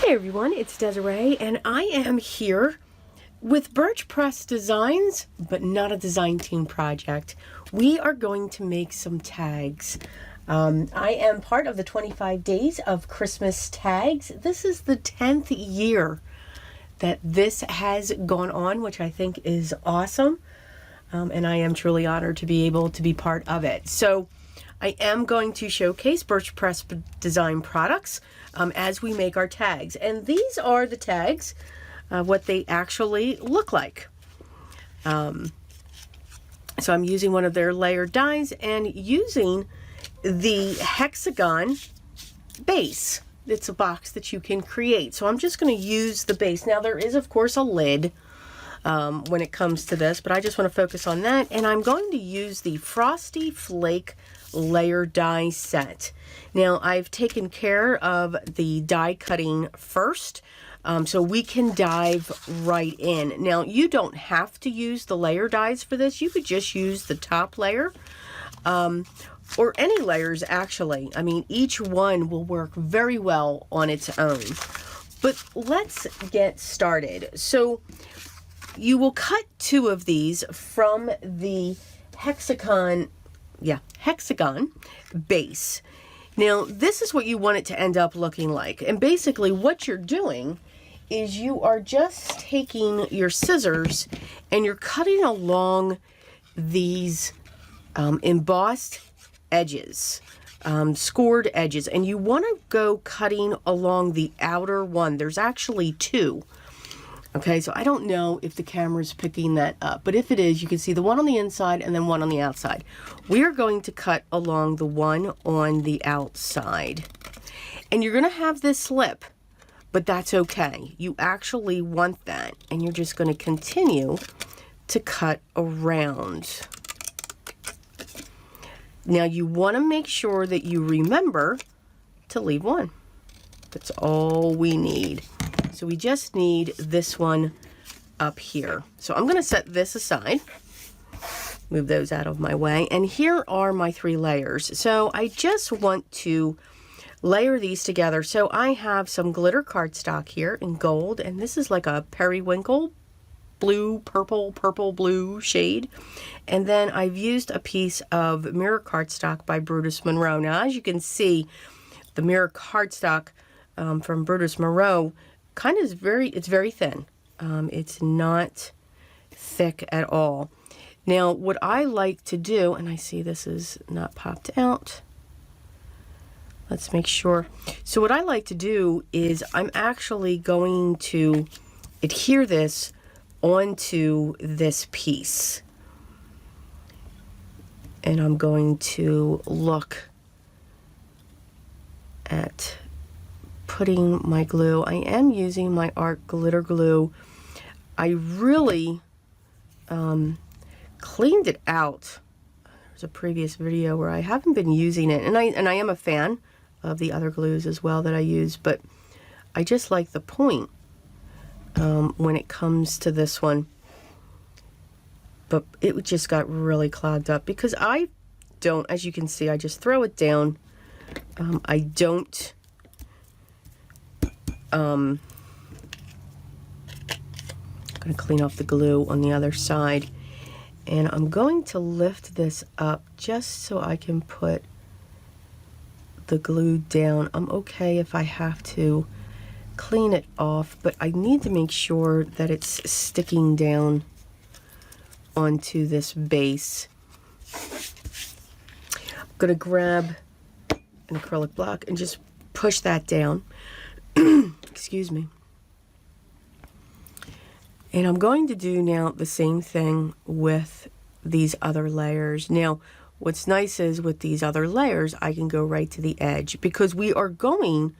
Hi everyone, it's Desiree and I am here with Birch Press Designs, but not a design team project. We are going to make some tags. I am part of the 25 days of Christmas tags. This is the 10th year that this has gone on, which I think is awesome. And I am truly honored to be able to be part of it. So I am going to showcase Birch Press Design products as we make our tags. And these are the tags, what they actually look like. So I'm using one of their layered dies and using the hexagon base. It's a box that you can create. So I'm just going to use the base. Now there is of course a lid when it comes to this, but I just want to focus on that. And I'm going to use the Frosty Flake layer die set. Now I've taken care of the die cutting first, so we can dive right in. Now you don't have to use the layer dies for this. You could just use the top layer or any layers actually. I mean, each one will work very well on its own. But let's get started. So you will cut two of these from the hexagon base. Now this is what you want it to end up looking like. And basically what you're doing is you are just taking your scissors and you're cutting along these embossed edges, scored edges, and you want to go cutting along the outer one. There's actually two. Okay, so I don't know if the camera's picking that up, but if it is, you can see the one on the inside and then one on the outside. We are going to cut along the one on the outside. And you're going to have this slip, but that's okay. You actually want that, and you're just going to continue to cut around. Now you want to make sure that you remember to leave one. That's all we need. So we just need this one up here. So I'm going to set this aside, move those out of my way. And here are my three layers. So I just want to layer these together. So I have some glitter cardstock here in gold, and this is like a periwinkle blue, purple blue shade. And then I've used a piece of mirror cardstock by Brutus Monroe. Now, as you can see, the mirror cardstock from Brutus Monroe kind of it's very thin. It's not thick at all. Now, what I like to do, and I see this is not popped out. Let's make sure. So what I like to do is I'm actually going to adhere this onto this piece. And I'm going to look at putting my glue. I am using my art glitter glue. I really cleaned it out. There's a previous video where I haven't been using it, and I am a fan of the other glues as well that I use, but I just like the point when it comes to this one. But it just got really clogged up because I don't, as you can see, I just throw it down. I don't I'm going to clean off the glue on the other side, and I'm going to lift this up just so I can put the glue down. I'm okay if I have to clean it off, but I need to make sure that it's sticking down onto this base. I'm going to grab an acrylic block and just push that down. Excuse me. And I'm going to do now the same thing with these other layers. Now, what's nice is with these other layers, I can go right to the edge because we are going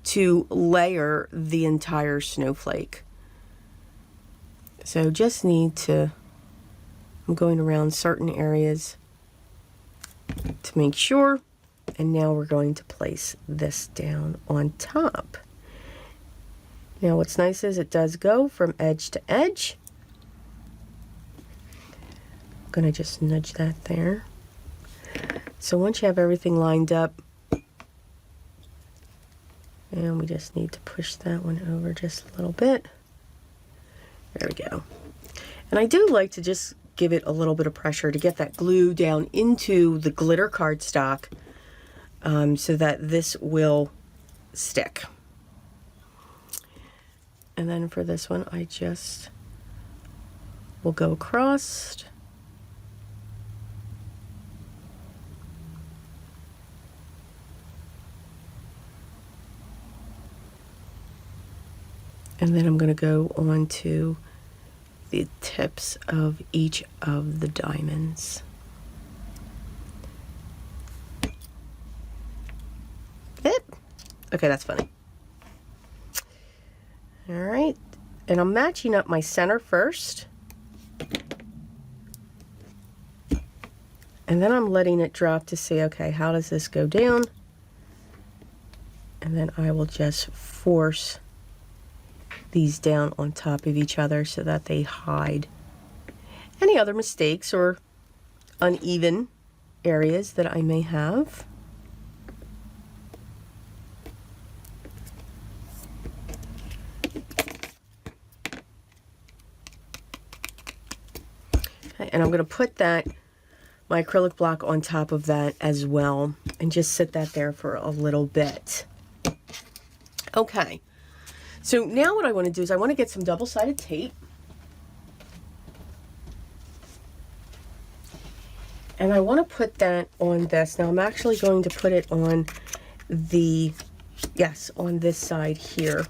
to layer the entire snowflake. So just need to, I'm going around certain areas to make sure. And now we're going to place this down on top. Now what's nice is it does go from edge to edge. I'm going to just nudge that there. So once you have everything lined up, And we just need to push that one over just a little bit. There we go. And I do like to just give it a little bit of pressure to get that glue down into the glitter cardstock so that this will stick. And then for this one, I just will go across. And then I'm going to go on to the tips of each of the diamonds. Okay, that's funny. All right, and I'm matching up my center first. And then I'm letting it drop to see, okay, how does this go down? And then I will just force these down on top of each other so that they hide any other mistakes or uneven areas that I may have. Okay, and I'm going to put that, my acrylic block on top of that as well, and just sit that there for a little bit. Okay. So now what I want to do is I want to get some double-sided tape. And I want to put that on this. Now I'm actually going to put it on the, yes, on this side here.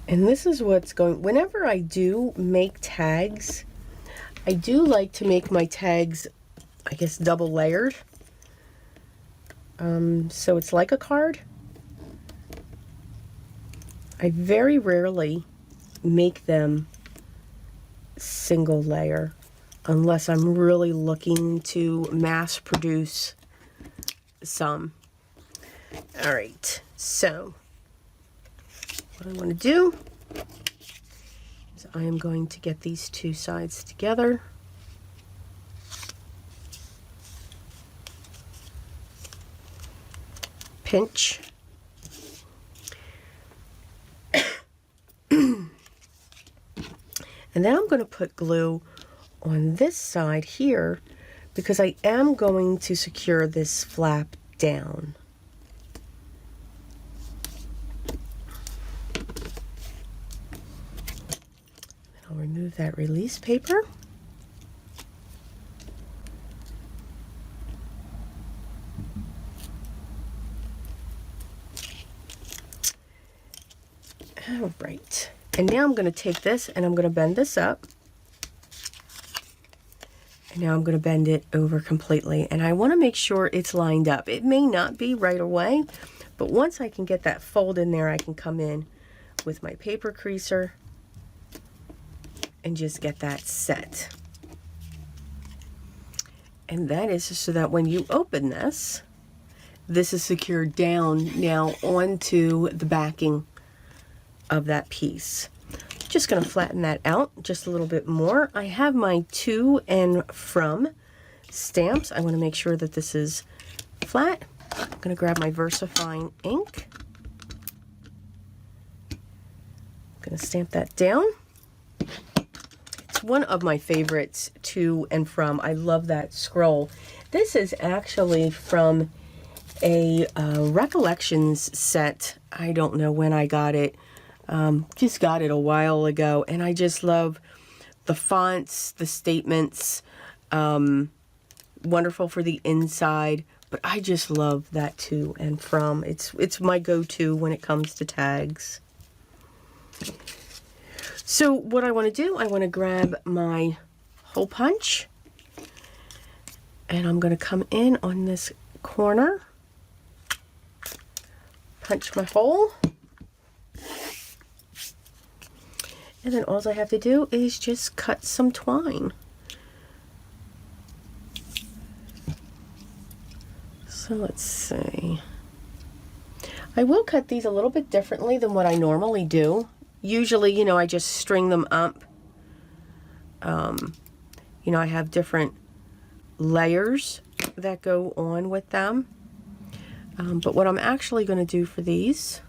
And this is what's going, whenever I do make tags, I do like to make my tags, I guess, double layered. So it's like a card. I very rarely make them single layer unless I'm really looking to mass produce some. All right, so what I want to do is I am going to get these two sides together. Pinch. And then I'm going to put glue on this side here because I am going to secure this flap down. I'll remove that release paper. All right. And now I'm going to take this and I'm going to bend this up. And now I'm going to bend it over completely. And I want to make sure it's lined up. It may not be right away, but once I can get that fold in there, I can come in with my paper creaser and just get that set. And that is so that when you open this, this is secured down now onto the backing of that piece. Just going to flatten that out just a little bit more. I have my to and from stamps. I want to make sure that this is flat. I'm going to grab my VersaFine ink. I'm going to stamp that down. It's one of my favorites, to and from. I love that scroll. This is actually from a Recollections set. I don't know when I got it. Just got it a while ago, and I just love the fonts, the statements, wonderful for the inside, but I just love that to and from. It's my go-to when it comes to tags. So what I want to do, I want to grab my hole punch, and I'm going to come in on this corner, punch my hole. And then all I have to do is just cut some twine. So let's see. I will cut these a little bit differently than what I normally do. Usually, you know, I just string them up You know, I have different layers that go on with them. But what I'm actually going to do for these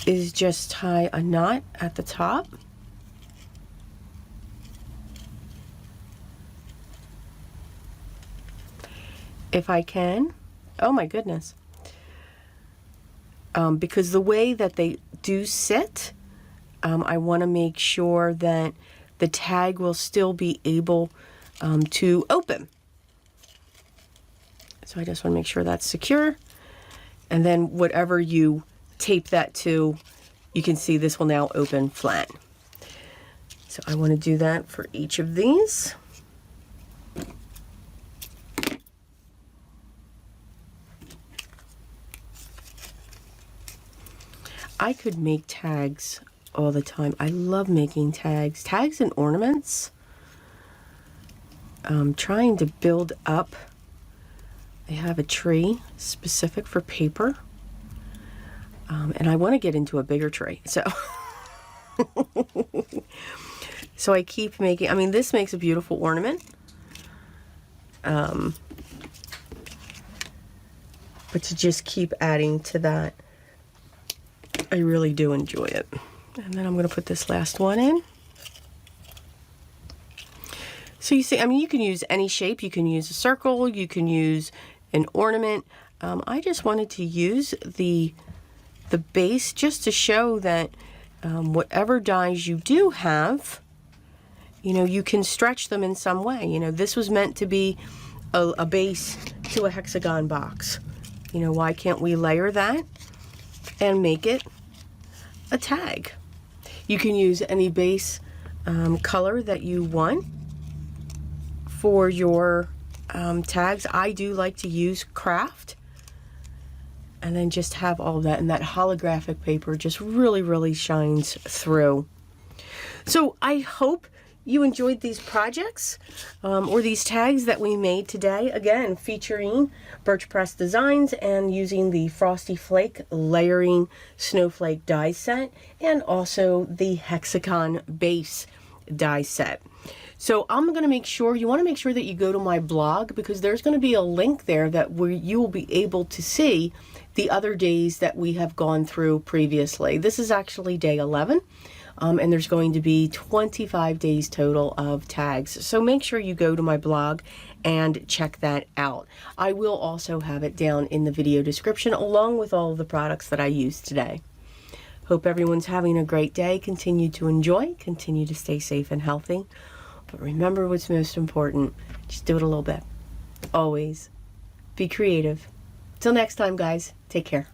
is just tie a knot at the top. If I can. Oh my goodness. Because the way that they do sit, I want to make sure that the tag will still be able to open. So I just want to make sure that's secure. And then whatever you tape that to, you can see this will now open flat. So I want to do that for each of these. I could make tags all the time. I love making tags. Tags and ornaments. I'm trying to build up. I have a tree specific for paper. And I want to get into a bigger tree. So, so I keep making, I mean, this makes a beautiful ornament. But to just keep adding to that, I really do enjoy it. And then I'm going to put this last one in. So you see, I mean, you can use any shape. You can use a circle. You can use an ornament. I just wanted to use the base just to show that whatever dies you do have, you know, you can stretch them in some way. You know, this was meant to be a base to a hexagon box. You know, why can't we layer that and make it a tag? You can use any base color that you want for your tags. I do like to use craft, and then just have all of that, and that holographic paper just really shines through. So I hope you enjoyed these projects or these tags that we made today, again featuring Birch Press Designs and using the Frosty Flake layering snowflake die set, and also the hexagon base die set. So I'm going to make sure, you want to make sure that you go to my blog, because there's going to be a link there that where you will be able to see the other days that we have gone through previously. This is actually day 11. And there's going to be 25 days total of tags. So make sure you go to my blog and check that out. I will also have it down in the video description along with all of the products that I used today. Hope everyone's having a great day. Continue to enjoy, continue to stay safe and healthy. But remember what's most important. Just do it a little bit. Always be creative. Till next time, guys. Take care.